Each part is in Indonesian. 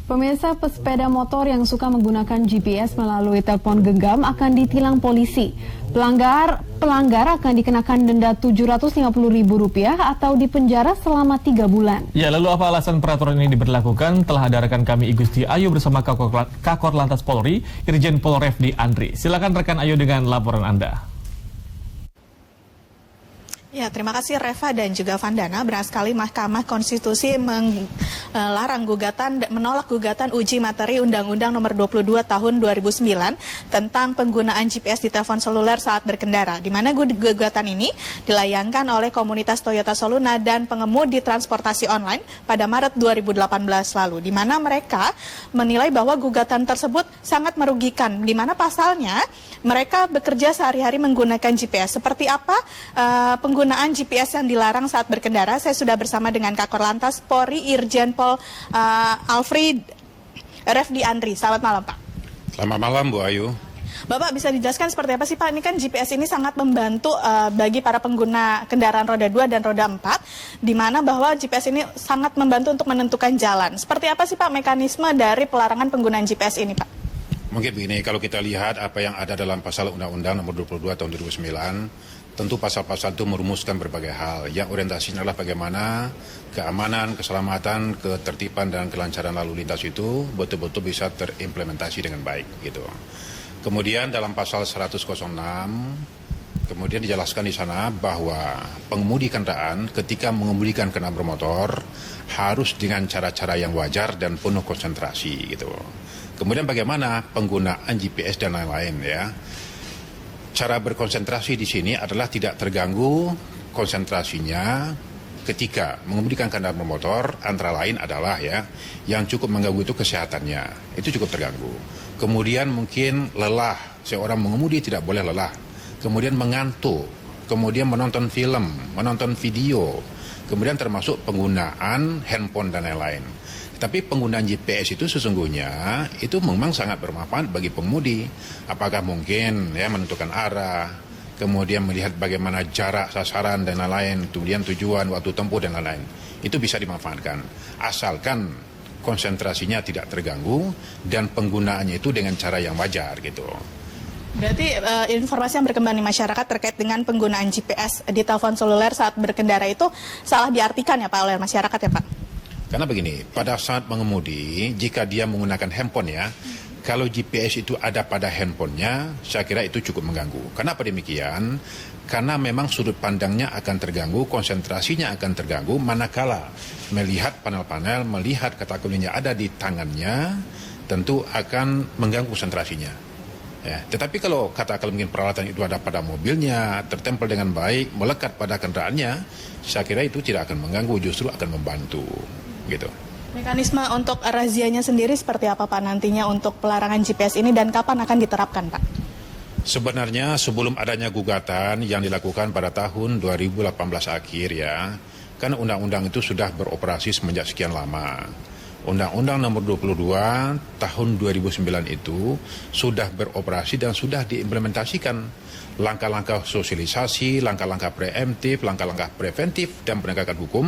Pemirsa, pesepeda motor yang suka menggunakan GPS melalui telepon genggam akan ditilang polisi. Pelanggar akan dikenakan denda Rp750.000 atau dipenjara selama 3 bulan. Ya, lalu apa alasan peraturan ini diberlakukan? Telah ada rekan kami Igusti Ayu bersama Kakor Lantas Polri, Irjen Pol Refdi Andri. Silakan rekan Ayu dengan laporan Anda. Ya, terima kasih Reva dan juga Vandana. Benar sekali Mahkamah Konstitusi menolak gugatan uji materi Undang-Undang Nomor 22 Tahun 2009 tentang penggunaan GPS di telepon seluler saat berkendara. Di mana gugatan ini dilayangkan oleh komunitas Toyota Soluna dan pengemudi transportasi online pada Maret 2018 lalu. Di mana mereka menilai bahwa gugatan tersebut sangat merugikan. Di mana pasalnya mereka bekerja sehari-hari menggunakan GPS. Seperti apa penggunaan GPS yang dilarang saat berkendara? Saya sudah bersama dengan Kakor Lantas Polri, Irjen Pol Alfred Refdi Andri. Selamat malam, Pak. Selamat malam, Bu Ayu. Bapak bisa dijelaskan seperti apa sih, Pak? Ini kan GPS ini sangat membantu bagi para pengguna kendaraan roda 2 dan roda 4, di mana bahwa GPS ini sangat membantu untuk menentukan jalan. Seperti apa sih, Pak, mekanisme dari pelarangan penggunaan GPS ini, Pak? Mungkin begini, kalau kita lihat apa yang ada dalam pasal Undang-Undang Nomor 22 Tahun 2009, tentu pasal-pasal itu merumuskan berbagai hal. Yang orientasinya adalah bagaimana keamanan, keselamatan, ketertiban, dan kelancaran lalu lintas itu betul-betul bisa terimplementasi dengan baik, gitu. Kemudian dalam pasal 106, kemudian dijelaskan di sana bahwa pengemudi kendaraan ketika mengemudikan kendaraan bermotor harus dengan cara-cara yang wajar dan penuh konsentrasi, gitu. Kemudian bagaimana penggunaan GPS dan lain-lain, ya. Cara berkonsentrasi di sini adalah tidak terganggu konsentrasinya ketika mengemudikan kendaraan bermotor, antara lain adalah ya, yang cukup mengganggu itu kesehatannya, itu cukup terganggu. Kemudian mungkin lelah, seorang mengemudi tidak boleh lelah. Kemudian mengantuk, kemudian menonton film, menonton video, kemudian termasuk penggunaan handphone dan lain-lain. Tapi penggunaan GPS itu sesungguhnya itu memang sangat bermanfaat bagi pengemudi. Apakah mungkin ya menentukan arah, kemudian melihat bagaimana jarak sasaran dan lain-lain, kemudian tujuan, waktu tempuh dan lain-lain. Itu bisa dimanfaatkan. Asalkan konsentrasinya tidak terganggu dan penggunaannya itu dengan cara yang wajar, gitu. Berarti informasi yang berkembang di masyarakat terkait dengan penggunaan GPS di telepon seluler saat berkendara itu salah diartikan ya, Pak, oleh masyarakat ya, Pak? Karena begini, pada saat mengemudi, jika dia menggunakan handphone ya, kalau GPS itu ada pada handphonenya, saya kira itu cukup mengganggu. Kenapa demikian? Karena memang sudut pandangnya akan terganggu, konsentrasinya akan terganggu, manakala melihat panel-panel, melihat kata kuncinya ada di tangannya, tentu akan mengganggu konsentrasinya. Ya, tetapi kalau katakan mungkin peralatan itu ada pada mobilnya, tertempel dengan baik, melekat pada kendaraannya, saya kira itu tidak akan mengganggu, justru akan membantu. Gitu. Mekanisme untuk razianya sendiri seperti apa, Pak, nantinya untuk pelarangan GPS ini dan kapan akan diterapkan, Pak? Sebenarnya sebelum adanya gugatan yang dilakukan pada tahun 2018 akhir ya, kan undang-undang itu sudah beroperasi semenjak sekian lama. Undang-Undang Nomor 22 Tahun 2009 itu sudah beroperasi dan sudah diimplementasikan. Langkah-langkah sosialisasi, langkah-langkah preemptif, langkah-langkah preventif, dan penegakan hukum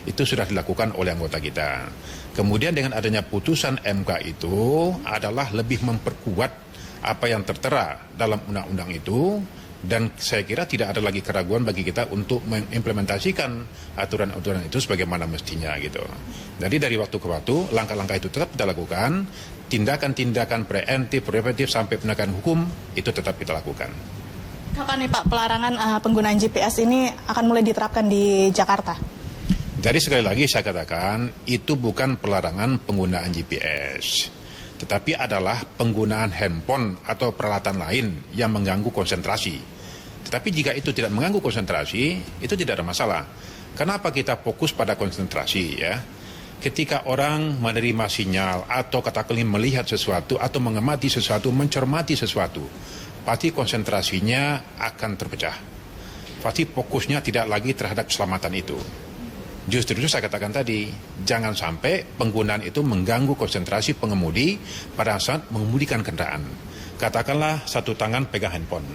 itu sudah dilakukan oleh anggota kita. Kemudian dengan adanya putusan MK itu adalah lebih memperkuat apa yang tertera dalam undang-undang itu, dan saya kira tidak ada lagi keraguan bagi kita untuk mengimplementasikan aturan-aturan itu sebagaimana mestinya, gitu. Jadi dari waktu ke waktu langkah-langkah itu tetap kita lakukan, tindakan-tindakan preemptif, preventif sampai penegakan hukum itu tetap kita lakukan. Kapan nih, Pak, pelarangan penggunaan GPS ini akan mulai diterapkan di Jakarta? Jadi sekali lagi saya katakan itu bukan pelarangan penggunaan GPS, tetapi adalah penggunaan handphone atau peralatan lain yang mengganggu konsentrasi. Tetapi jika itu tidak mengganggu konsentrasi, itu tidak ada masalah. Kenapa kita fokus pada konsentrasi ya? Ketika orang menerima sinyal atau katakanlah melihat sesuatu atau mengamati sesuatu, mencermati sesuatu, pasti konsentrasinya akan terpecah. Pasti fokusnya tidak lagi terhadap keselamatan itu. Justru itu saya katakan tadi, jangan sampai penggunaan itu mengganggu konsentrasi pengemudi pada saat mengemudikan kendaraan. Katakanlah satu tangan pegang handphone,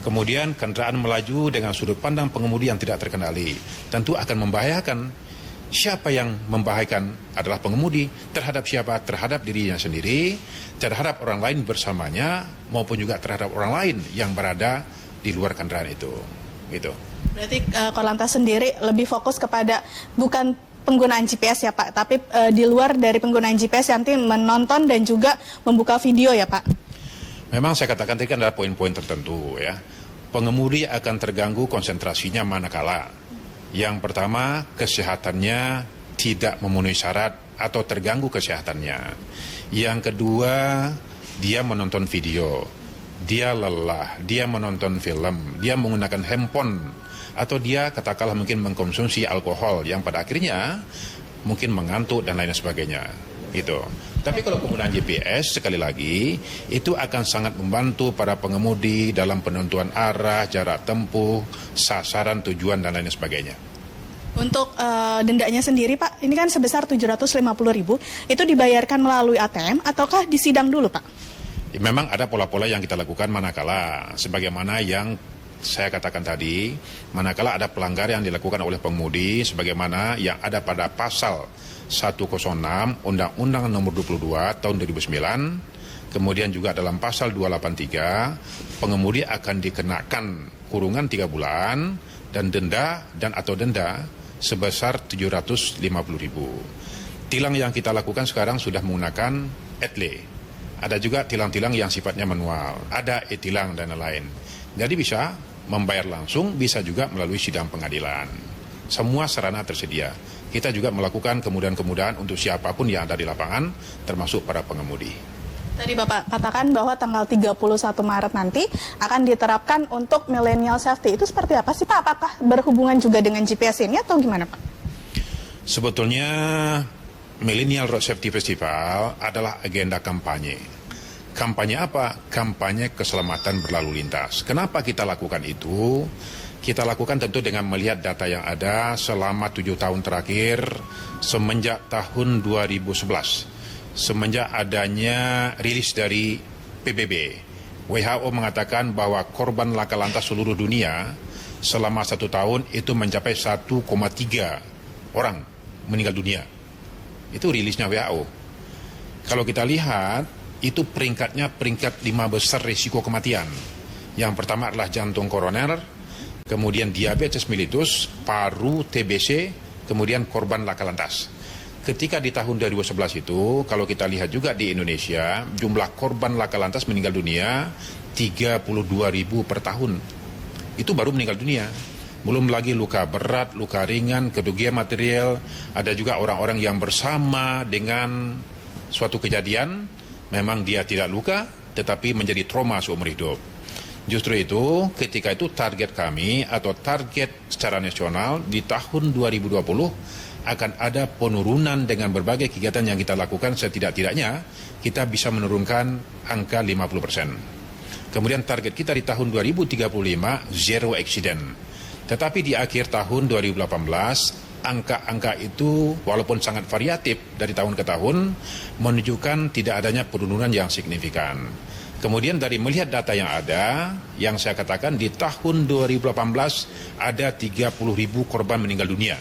kemudian kendaraan melaju dengan sudut pandang pengemudi yang tidak terkendali, tentu akan membahayakan. siapa yang membahayakan adalah pengemudi. Terhadap siapa? Terhadap dirinya sendiri, terhadap orang lain bersamanya, maupun juga terhadap orang lain yang berada di luar kendaraan itu. Gitu. Berarti Korlantas sendiri lebih fokus kepada bukan penggunaan GPS ya Pak, tapi di luar dari penggunaan GPS nanti menonton dan juga membuka video ya Pak? Memang saya katakan tadi kan ada poin-poin tertentu ya. Pengemudi akan terganggu konsentrasinya manakala yang pertama kesehatannya tidak memenuhi syarat atau terganggu kesehatannya. Yang kedua dia menonton video, dia lelah, dia menonton film, dia menggunakan handphone, atau dia katakanlah mungkin mengkonsumsi alkohol yang pada akhirnya mungkin mengantuk dan lain sebagainya. Gitu. Tapi kalau penggunaan GPS sekali lagi itu akan sangat membantu para pengemudi dalam penentuan arah, jarak tempuh, sasaran, tujuan dan lain sebagainya. Untuk dendanya sendiri Pak, ini kan sebesar 750.000, itu dibayarkan melalui ATM ataukah disidang dulu Pak? Memang ada pola-pola yang kita lakukan manakala sebagaimana yang saya katakan tadi, manakala ada pelanggaran yang dilakukan oleh pengemudi sebagaimana yang ada pada pasal 106 Undang-Undang Nomor 22 Tahun 2009, kemudian juga dalam pasal 283 pengemudi akan dikenakan kurungan 3 bulan dan denda atau denda sebesar 750.000. Tilang yang kita lakukan sekarang sudah menggunakan etle. Ada juga tilang-tilang yang sifatnya manual, ada e-tilang dan lain-lain. Jadi bisa membayar langsung, bisa juga melalui sidang pengadilan. Semua sarana tersedia. Kita juga melakukan kemudahan-kemudahan untuk siapapun yang ada di lapangan, termasuk para pengemudi. Tadi Bapak katakan bahwa tanggal 31 Maret nanti akan diterapkan untuk millennial safety. Itu seperti apa sih Pak? Apakah berhubungan juga dengan GPS ini atau gimana Pak? Sebetulnya Millennial Road Safety Festival adalah agenda kampanye. Kampanye apa? Kampanye keselamatan berlalu lintas. Kenapa kita lakukan itu? Kita lakukan tentu dengan melihat data yang ada selama 7 tahun terakhir semenjak tahun 2011. Semenjak adanya rilis dari PBB, WHO mengatakan bahwa korban laka lantas seluruh dunia selama 1 tahun itu mencapai 1,3 orang meninggal dunia. Itu rilisnya WHO. Kalau kita lihat, itu peringkatnya peringkat 5 besar risiko kematian. Yang pertama adalah jantung koroner, kemudian diabetes mellitus, paru, TBC, kemudian korban laka lantas. Ketika di tahun 2011 itu, kalau kita lihat juga di Indonesia, jumlah korban laka lantas meninggal dunia 32.000 per tahun. Itu baru meninggal dunia. Belum lagi luka berat, luka ringan, kerugian material, ada juga orang-orang yang bersama dengan suatu kejadian, memang dia tidak luka, tetapi menjadi trauma seumur hidup. Justru itu, ketika itu target kami atau target secara nasional di tahun 2020 akan ada penurunan dengan berbagai kegiatan yang kita lakukan, setidak-tidaknya kita bisa menurunkan angka 50%. Kemudian target kita di tahun 2035 zero accident. Tetapi di akhir tahun 2018 angka-angka itu walaupun sangat variatif dari tahun ke tahun menunjukkan tidak adanya penurunan yang signifikan. Kemudian dari melihat data yang ada, yang saya katakan di tahun 2018 ada 30.000 korban meninggal dunia.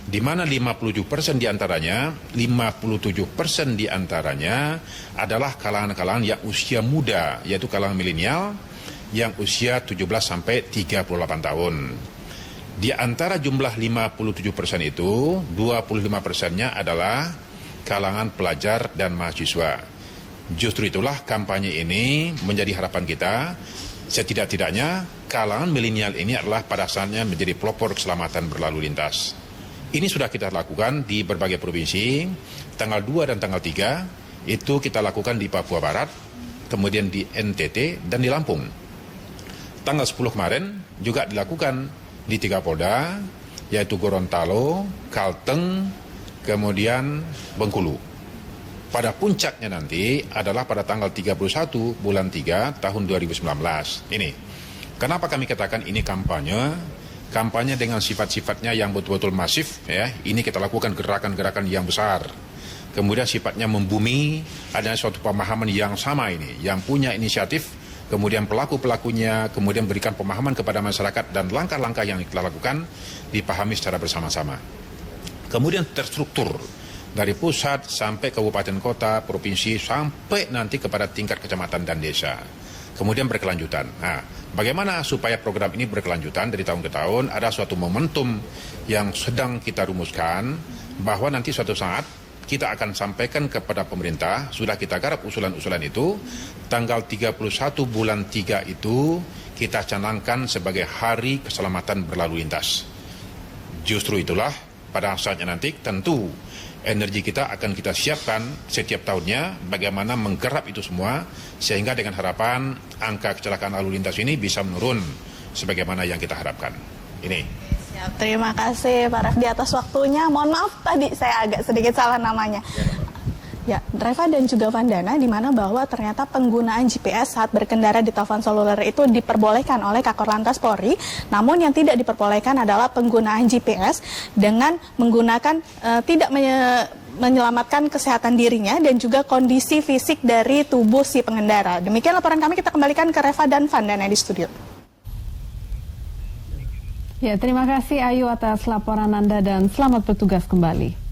Di mana 57% diantaranya adalah kalangan-kalangan yang usia muda, yaitu kalangan milenial yang usia 17 sampai 38 tahun. Di antara jumlah 57% itu, 25%-nya adalah kalangan pelajar dan mahasiswa. Justru itulah kampanye ini menjadi harapan kita, setidak-tidaknya kalangan milenial ini adalah pada saatnya menjadi pelopor keselamatan berlalu lintas. Ini sudah kita lakukan di berbagai provinsi, tanggal 2 dan tanggal 3, itu kita lakukan di Papua Barat, kemudian di NTT, dan di Lampung. Tanggal 10 kemarin juga dilakukan di 3 Polda, yaitu Gorontalo, Kalteng, kemudian Bengkulu. Pada puncaknya nanti adalah pada tanggal 31 bulan 3 tahun 2019. Ini, kenapa kami katakan ini kampanye? Kampanye dengan sifat-sifatnya yang betul-betul masif, ya. Ini kita lakukan gerakan-gerakan yang besar. Kemudian sifatnya membumi, ada suatu pemahaman yang sama ini, yang punya inisiatif, kemudian pelaku-pelakunya, kemudian berikan pemahaman kepada masyarakat dan langkah-langkah yang kita lakukan dipahami secara bersama-sama. kemudian terstruktur dari pusat sampai kabupaten kota, provinsi, sampai nanti kepada tingkat kecamatan dan desa. Kemudian berkelanjutan. Nah, bagaimana supaya program ini berkelanjutan dari tahun ke tahun? Ada suatu momentum yang sedang kita rumuskan bahwa nanti suatu saat kita akan sampaikan kepada pemerintah, sudah kita garap usulan-usulan itu, tanggal 31 bulan 3 itu kita canangkan sebagai Hari Keselamatan Berlalu Lintas. Justru itulah pada saatnya nanti tentu energi kita akan kita siapkan setiap tahunnya bagaimana menggarap itu semua sehingga dengan harapan angka kecelakaan lalu lintas ini bisa menurun sebagaimana yang kita harapkan. Ini. Ya, terima kasih Pak Refdi atas waktunya. Mohon maaf tadi saya agak sedikit salah namanya. Ya, Reva dan juga Vandana, di mana bahwa ternyata penggunaan GPS saat berkendara di telepon seluler itu diperbolehkan oleh Kakor Lantas Polri, namun yang tidak diperbolehkan adalah penggunaan GPS dengan menggunakan tidak menyelamatkan kesehatan dirinya dan juga kondisi fisik dari tubuh si pengendara. Demikian laporan kami, kita kembalikan ke Reva dan Vandana di studio. Ya, terima kasih Ayu atas laporan Anda dan selamat bertugas kembali.